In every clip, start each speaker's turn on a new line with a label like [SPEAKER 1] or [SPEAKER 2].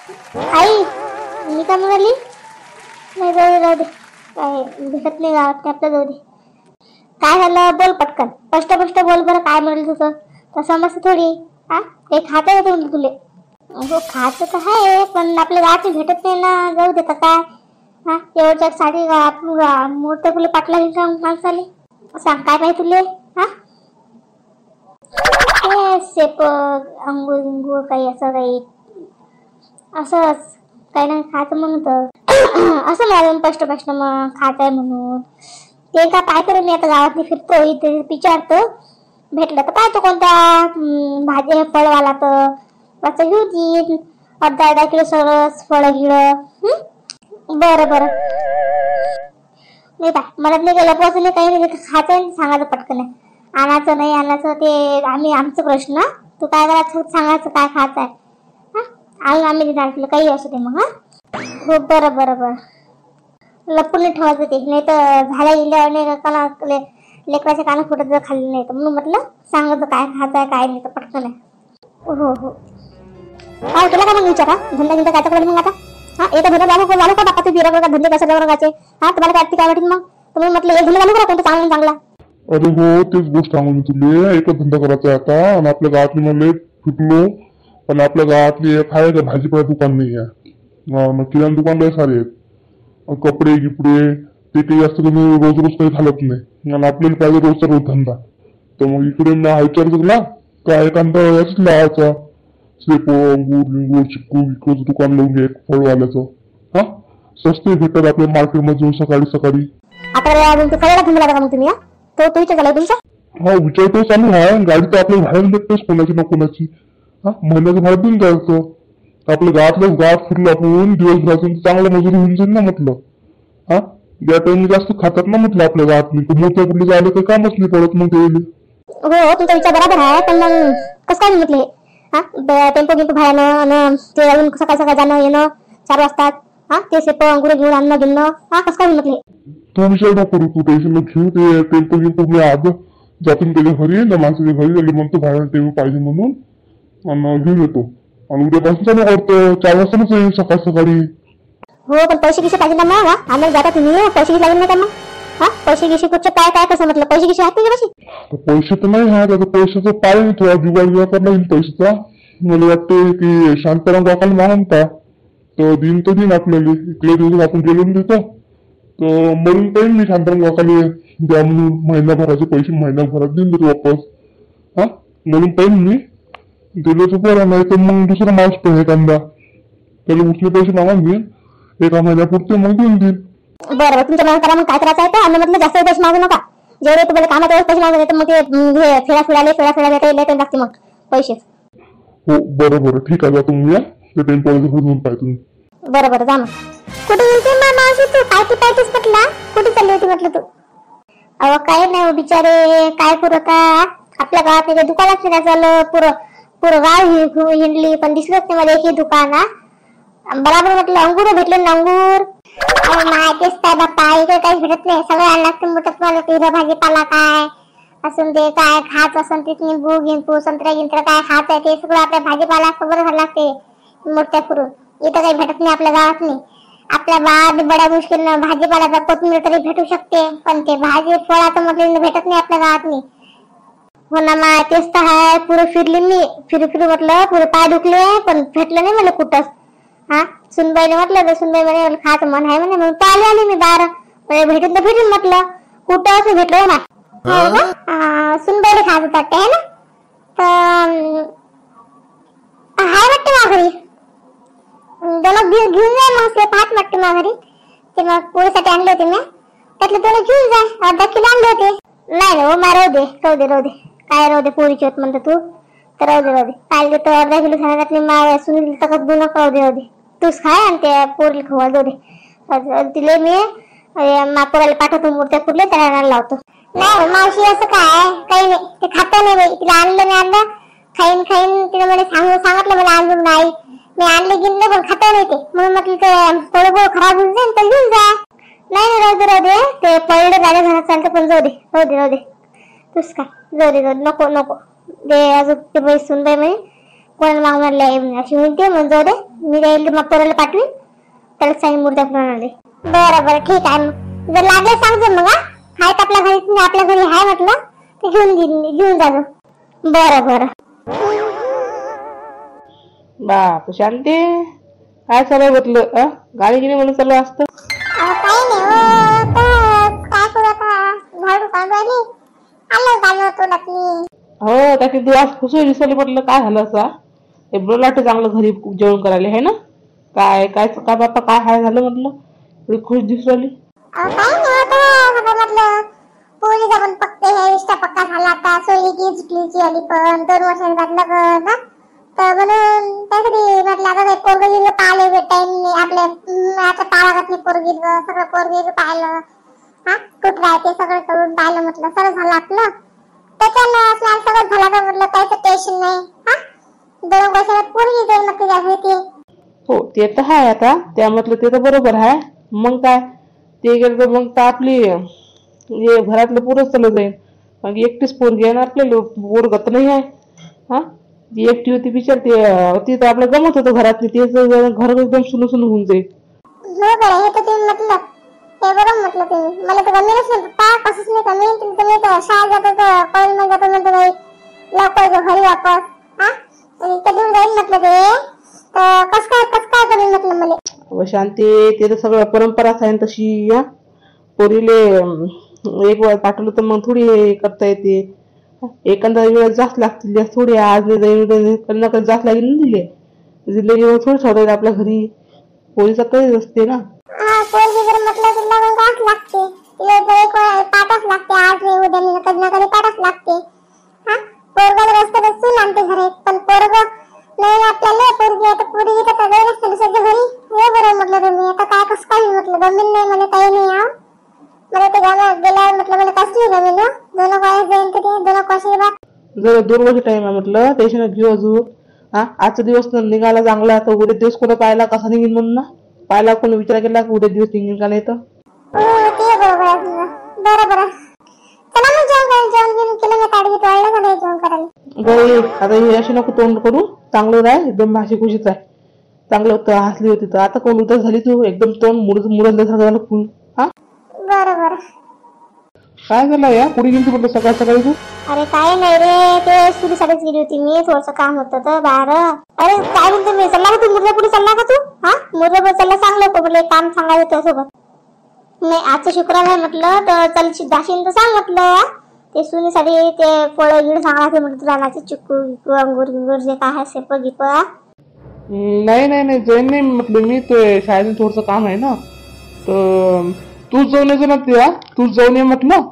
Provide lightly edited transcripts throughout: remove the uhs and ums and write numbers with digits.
[SPEAKER 1] आई मी का म्हणाली नाही, जाऊ दे काय भेटत नाही गावात आपल्या, जाऊ दे. काय झालं बोल पटकन, स्पष्ट बोल बरं, काय म्हणलं तुझं तर समजतं थोडी. हा हे खात आहे का तुले? हो खायचं तर आहे पण आपल्या गावात भेटत नाही ना, जाऊ दे तर काय. हा एवढ्या साठी मोठे फुले पाटला माणसाले सांग काय पाहिजे तुले? हा शेप अंगूर काही असं काही असंच काही नाही खायचं म्हणून तर असं नाही स्पष्ट मग खात आहे म्हणून. ते का काय करेल मी आता गावात फिरतो इथे विचारतो, भेटलं तर पाहतो कोणता भाजी फळवाला तर वाचा घेऊन येईल अर्धा किलो सरस फळ गिळं. बरं नाही काय म्हणत नाही गेलं पोहोचलं नाही काही नाही, खायचं सांगायचं पटकन आहे. आणायचं नाही आणायचं ते आमचं प्रश्न, तू काय करायचं सांगायचं काय खायचं आहे. आम्ही तिथे काही असू दे मग. हो बरं लपून नाही ठेवायचं ते, नाही तर झाल्या गेल्यावर लेकराच्या काना फुटत जर खाल्ली नाही तर म्हणून म्हटलं सांगायचं काय खायचं आहे काय नाही तर पटकन आहे. हो काय केला का मग विचारा धंदा काय करायचं मग आता? हा येतं धंदा चालू का बापा, तू बिरा का धंदे कशा वर्गाचे? हा तुम्हाला काय काय वाटेल मग तुम्ही म्हटलं एक धंदा चालू करा कोणतं चांगला.
[SPEAKER 2] अरे हो तेच गोष्ट सांगू मी तुला, एकच धंदा करायचा आहे आता. आणि आपल्या गावातली मला फिरलो पण आपल्या गावातली एक आहे का भाजीपाला दुकान नाही आहे, किराणा दुकान लय सारे आहेत. कपडे गिपडे ते काही जास्त कमी रोज काही घालत नाही आणि आपल्याला पाहिजे रोजचा रोज धंदा. तर मग इकडे मी विचार केला का एखादा याच लावायचा शेपो अंगूर चिक्कू विकूचं दुकान लावून घे फळवाल्याचं. हा स्वस्त भेटतात आपल्या मार्केटमध्ये जाऊन सकाळी. हा विचार तो चालू आहे, गाडी तर आपल्याला भाड्याने भेटतेच कोणाची ना कोणाची. हा महिन्याचं भाडं देऊन जायचं. आपल्या गावात फिरलो आपण दिवसभरातून चांगलं मजुरी होऊन जाईल ना म्हटलं. हा या टाइम जास्त खातात ना म्हटलं आपल्या गावात मोठ्या कुठले जायला काही कामच नाही पडत मग ते.
[SPEAKER 1] हो तुमचा विचार बरोबर आहे पण मग कसं काय म्हटले? हा टेम्पो भाड्यानं ते अजून सकाळ जाणं येणं 4 वाजतात. हा ते शेप अंगुर घेऊन आणणं घेणं हा कसं काय म्हटले?
[SPEAKER 2] तो विषय नको करू, तू टेन्शन घेऊ. ते टेम्पो मी आज जातून त्याच्या घरी ना माणसाच्या घरी गेले म्हणतो भाड्यानं टेम्पो पाहिजे म्हणून आणि घेऊन येतो आणि उद्यापासून चालू करतो 4 वाजताच येईल सकाळी.
[SPEAKER 1] हो पण पैसे किसे पाहिजे ना मग? आम्हाला जाता तुम्ही पैसे किती लागेल नाही का मग? हा पैसे गिशी कुठचे काय कसं म्हटलं पैसे गिशी आहेत तुझ्यापाशी?
[SPEAKER 2] पैसे तर नाही आहेत, आता पैशाचं पाहिजे थोडा जुगाड करता येईल पैशाचा. मला वाटते की शांताराम काकाला मागता तर दिन आपल्याला इकडे दिवस आपण गेलो देतो तर म्हणून पाहिजे मी शांताराम काकाला द्या म्हणून महिनाभराचे पैसे महिनाभरात देऊन देतो वापस. हा म्हणून पाहिजे मी दिले तर बरं, नाही तर मग दुसरा माणूस पण एखादा त्याला उचले पैसे मागा मी एका महिन्यापुरते मग देऊन देईल.
[SPEAKER 1] बरं तुमच्या मनात करा मग काय करायचं आहे तर आम्ही म्हटलं जास्त पैसे मागू नका, जेवढे तुम्हाला कामात तेवढे पैसे मागू तर मग ते फेरा लागते मग पैसे.
[SPEAKER 2] हो बरं ठीक आहे जातो मी ते टेम्पोला घेऊन पाहिजे तुम्ही.
[SPEAKER 1] बरं जा मग. कुठे गेलते मावशी तू? पायतीच म्हटला कुठे चालली होती म्हटलं तू? अहो काय नाही बिचारे काय पुरता आपल्या गावात दुकानात फिरायचं झालं पुरं गाव हिंडली पण दिसलंच नाही मला एकही दुकान. बराबर म्हटलं अंगूर भेटले ना अंगूर. माहितीच काय बाप्पा इकडे काही भेटत नाही, सगळं आणलं लागतं मोठं मला तिथं भाजीपाला काय असून ते काय खायचं असून ते निंबू गिंबू संत्रा काय खायचं ते सगळं आपल्या भाजीपाला सगळं घालावं लागते मोठ्या करून. इथं काही भेटत नाही आपल्या गावात नाही. आपल्या गावात बड्या मुश्किलनं भाजीपाल्याचा कोथिंबीर तरी भेटू शकते पण ते भाजी फळाचं म्हटलं भेटत नाही आपल्या गावात नाही. हो ना मा तेच तर आहे, पुढे फिरली मी फिरू म्हटलं पुढे पाय दुखले पण भेटलं नाही मला कुठंच. हा सुनबाईने म्हटलं तर सुनबाई म्हणे खायचं मन आहे म्हणे मग आली मी बाहेर भेटून तर भेटून म्हटलं कुठं असं भेटलं ना. सुनबाईला खायचं वाटते आहे ना तर हाय वाटते माघारी त्याला घेऊन जाय मग ते 5 वाटते माघारी ते मग पोळीसाठी आणले होते मी त्यातले तुला घेऊन जाय 1/2 किलो आणले होते. नाही हो मा राहू दे काय राहू दे पोळीची होत म्हणतो तू तर राहू दे काय देतो 1/2 किलो सांगितले मा सुनील तकच गुन्हा राहू दे तूच खाय आणि त्या पोरीला खवा जाऊ दे तिले मी पोराला पाठवतो मूर्त्या फुटले त्याला लावतो. नाही मावशी असं काय काही नाही ते खातं नाही बाई, तिला आणलं खाईन तिला म्हणे सांगितलं मला आणून नाही मी आणले गिनले पण खाता नाही ते म्हणून म्हटलं ते थोडं खराब होऊन जाईल तर घेऊन जा. नाही राहू दे ते पडले गाड्या घरात चालतं पण जाऊ दे तूच काय जाऊ दे नको ते अजून ते बाई सुनबाई म्हणे कोणाला मागणार अशी म्हणते म्हणून जाऊ दे मी जाईल मग पोराला पाठवीन, त्याला सांगेन मूर्त्या फिरून आले. बरं ठीक आहे. मग जर लागले सांगतो मग. आहेत आपल्या घरी, आपल्या घरी आहे म्हटलं ते घेऊन जातो. बरं
[SPEAKER 3] बाप शांती, काय चालू म्हटलं? गाडी गिरी म्हणून चालू असतं.
[SPEAKER 1] काही नाही काय करू आता, झाडू काढू आलो.
[SPEAKER 3] हो त्याचे दिवस खुश दिसले म्हटलं. काय झालं असा हे बोलाट चांगलं घरी जेवण करायला आहे ना? काय काय काय बाप्पा काय हाय झालं म्हटलं, एवढी खुश दिसली.
[SPEAKER 1] पोरीचा पण पक्के हे रिश्ता पक्का झाला आता. सोयीची जुटलीची आली पण 2 वर्षांनी लग्न ना, तर म्हणून त्यासाठी म्हटलं आता काही पोरगी पाहिले भेटायला आपले आता पाळागातली पोरगी सगळं पोरगी पाहिलं. कुठं राहते सगळं करून पाहिलं म्हटलं. सगळं झालं आपलं. त्याच्यानं सगळं झालं तर म्हटलं काहीच टेन्शन नाही. 2 वर्षात पोरगी जाईल मग तुझ्या घरी.
[SPEAKER 3] हो ते तर आहे आता, त्या म्हटलं ते तर बरोबर आहे. मग काय ते गेलं तर मग तर आपली हे घरातलं पुरंच चालू जाईल. मग एकटीच पोरगी आहे ना आपल्याला, पोरगत नाही आहे. ती एकटी होती बिचार, ती तर आपलं गमत होतं घरातली, तेच घर एकदम सुनू सुनू होऊन जाईल.
[SPEAKER 1] हो बरं, हे तर तुम्ही म्हटलं हे बरोबर म्हटलं तुम्ही. मला तर गमेलच नाही पप्पा, कसंच नाही गमेल. तुम्ही तर शाळेत जातो तर कॉलेजमध्ये जातो म्हणतो बाई लवकर घरी वापस. कधी जाईल म्हटलं ते तर कस काय करेल म्हटलं मला.
[SPEAKER 3] शांती ते तर सगळं परंपराच आहे तशी. पोरीले एक वेळ पाठवलं तर मग थोडी करता येते. एखादा वेळ जास्त लागतील थोडी, आज नाही जास्त लागेल ना दिले जिल्ह्याची थोडी ठरवलं आपल्या घरी. पोरीचा काही असते ना.
[SPEAKER 1] पोरगी जर म्हटलं तर लग्न करावंच लागते. पाठच लागते. आज नाही उद्या नाही कधी ना कधी पाठच लागते. पोरगा जर असतं तर चूल आणते घरी, पण पोरग नाही आपल्याला. पोरगी आता पोरगी तर गैर असते दुसऱ्याच्या घरी. हे बरं म्हटलं तुम्ही. आता काय कसं काय म्हटलं गमीन नाही मला, काही नाही. मला ते गाणं गेल्यावर म्हटलं मला कसली गमीन. 2 वर्ष जाईल तर ते 2 वर्षाची बात.
[SPEAKER 3] जर 2 वर्ष टाइम आहे म्हटलं त्याच्यानं घेऊ अजून. आजचा दिवस निघाला चांगला तर उद्या दिवस कोणा पाहिला कसा निघेल म्हणून ना. पाहिला कोणी विचार केला की उद्या दिवस निघेल का नाही तर.
[SPEAKER 1] ते बरोबर. चला मग जेवण केलं मी ताडी वाढलं का नाही जेवण करायला.
[SPEAKER 3] बरं आता हे अशी नको तोंड करू. चांगलं राह एकदम भाषी खुशीच आहे. चांगलं होतं हसली होती तर आता कोण उतर झाली तू एकदम तोंड मुरल्यासारखं झालं फुल.
[SPEAKER 1] बरं
[SPEAKER 3] काय झालं या कुठे गेली म्हटलं सकाळ सकाळी तू?
[SPEAKER 1] अरे काय नाही रे, ते सुरीसाठीच गेली होती मी. थोडस काम होतं तर बाहेर. अरे काय म्हणतो मी, चालला का तू मुर्दापुढे चालला का तू? मुर्दापुढे चालला सांगलं का म्हटलं काम सांगायचं त्यासोबत. नाही आजचं शुक्रवार आहे म्हटलं तर चल जाशील तर सांग म्हटलं. ते सुनीसाठी ते फळं गिळ सांगायचं म्हटलं तुला नाचे चिक्कू अंगूर जे काय आहे सेप गिप.
[SPEAKER 3] नाही जैन नाही म्हटलं मी. ते शाळेत थोडस काम आहे ना तर तूच जाऊन येतो ना. ते तूच जाऊन ये म्हटलं.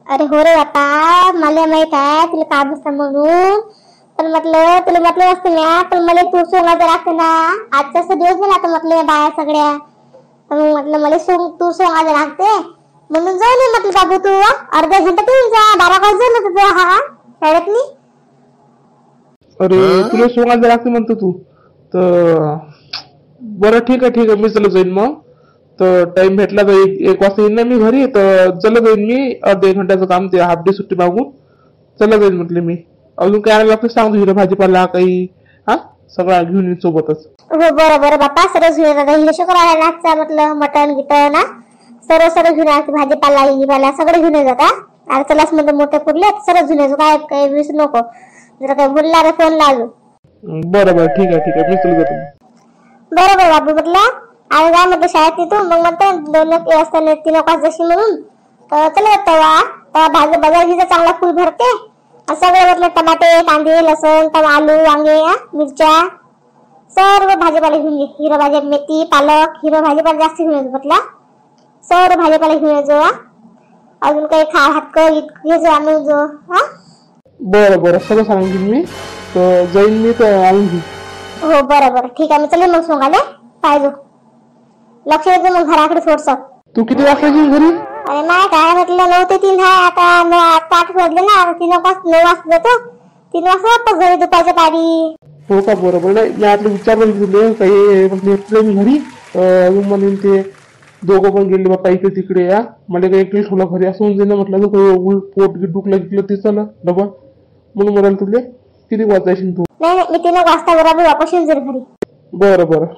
[SPEAKER 1] अरे हो रे बापा, मला माहित आहे तुला काम असतं म्हणून. पण म्हटलं तुला म्हटलं असतं ना पण मला तूर सोंगायचं लागतं ना. आजचा दिवस झाला आता म्हटलं बाया सगळ्या. म्हटलं मला तूर सोंगायचं लागते म्हणून जाऊन ये म्हटलं बाबू तू. अर्धा घंटा येऊन जा. 12 वाजता तुझा शाळेतली.
[SPEAKER 3] अरे तुला सोंगायचं लागते म्हणतो तू तर बरं ठीक आहे मी चला जाईन मग. तर टाइम भेटला तर 1 वाजता येईन ना मी घरी. तर चला जाईन मी. अर्धा 1 घंट्याचं काम ते हाफ डे सुट्टी मागून चला जाईन म्हटलं मी. अजून काय लागतं सांगतो हिरो भाजीपाला काही. सगळं घेऊन येईन सोबतच.
[SPEAKER 1] हो बरं बाप्पा सर्व घेऊन येतात. हिरो शुक्रवार लागतं म्हटलं मटण गिटण सर्व घेऊन येतात. भाजीपाला सगळं घेऊन येतात. आता चलाच म्हणतो मोठे पुरले सर्व घेऊन येतो. काय काही विसरू नको. जर काही बोलला रे फोन लावलो.
[SPEAKER 3] बरं ठीक आहे मी चला जातो.
[SPEAKER 1] बरोबर बाबू म्हटलं आणि काय म्हटलं शाळेत येतो मग म्हणतो 2 वाजता 3 वाजता जशी म्हणून तर चला तेव्हा बाजार घ्यायचा चांगला फुल भरते. सगळं म्हटलं टमाटे कांदे लसूण आलू वांगे मिरच्या सर्व भाजीपाला घेऊन घे. हिरो भाजी मेथी पालक हिरो भाजीपाला जास्त घेऊन येतो म्हटलं. सर्व भाजीपाला घेऊन येतो. अजून काही हातक घ्यायचो आणून जो.
[SPEAKER 3] बरं सगळं सांगेन मी. तर जाईन मी तर आणून घेईन.
[SPEAKER 1] हो बरं ठीक आहे मी चले मग सोंगाले पाहिजे. लक्ष देतो मग घराकडे थोडस.
[SPEAKER 3] तू किती वाजता येईल घरी?
[SPEAKER 1] अरे नाही काय म्हटलं 9 ते 3 आहे. आता 8 वाजले ना. 3 वाजता 9 वाजता जातो. 3 वाजता वापस घरी दुपारच्या पारी.
[SPEAKER 3] हो का बरोबर. नाही मी आपलं विचारलं तुले काही म्हटलं मी घरी. अजून म्हणून ते दोघं पण गेले बाप्पा इकडे तिकडे. मला काही एकटी ठेवला घरी असं होऊन जाईल म्हटलं पोट दुखलं गिकलं ते चला डबा म्हणून म्हणाल तुले किती वाजायची तू.
[SPEAKER 1] नाही मी 3 वाजता बरोबर वापस येऊन जाईल घरी.
[SPEAKER 3] बरं बरं